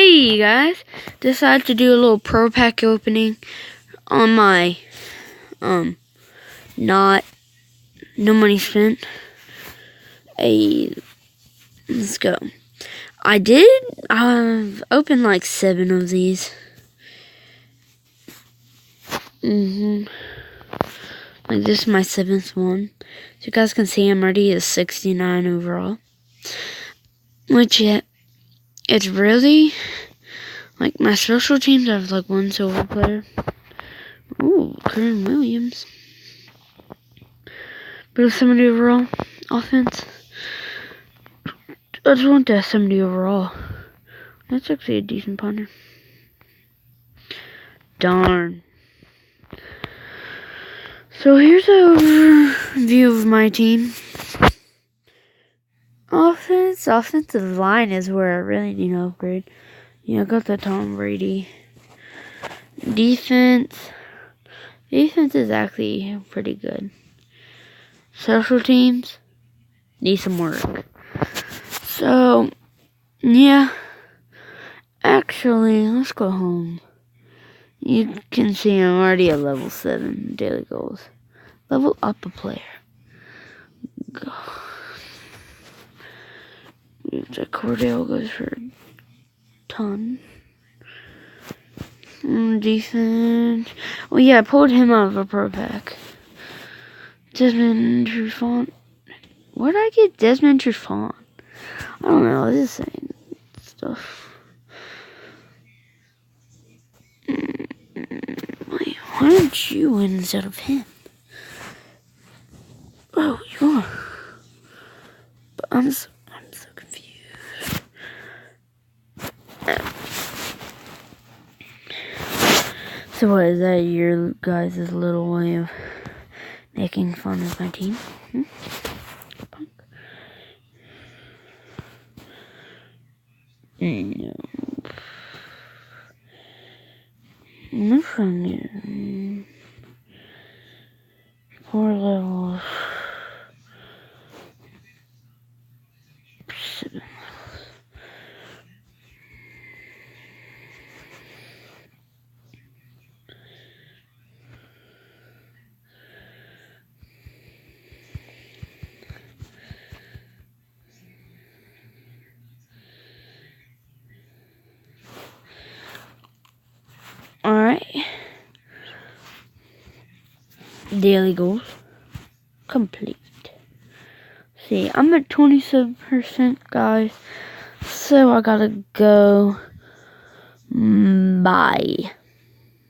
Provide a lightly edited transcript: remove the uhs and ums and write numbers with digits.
Hey guys, decided to do a little pro pack opening on my not no money spent. Let's go. I've opened like 7 of these. Like this is my 7th one. So you guys can see I'm already at 69 overall. Legit. It's really like my special teams have like 1 silver player. Ooh, Karen Williams. But 70 overall offense. I just want that 70 overall. That's actually a decent punter. Darn. So here's an overview of my team. Offensive line is where I really need to upgrade. I got the Tom Brady. Defense is actually pretty good. Special teams need some work. So, yeah. Actually, let's go home. You can see I'm already at level 7 daily goals. Level up a player. Go. The Cordell goes for a ton. Defense. Oh yeah, I pulled him out of a pro pack. Desmond Trufant. Where did I get Desmond Trufant? I don't know. I was just saying stuff. Wait, why don't you win instead of him? Oh, you are. But I'm so confused. So what, is that your guys' little way of making fun of my team? No. I'm trying to get 4 levels. 7 levels. Alright. Daily goals complete. See, I'm at 27%, guys. So I gotta go. Bye.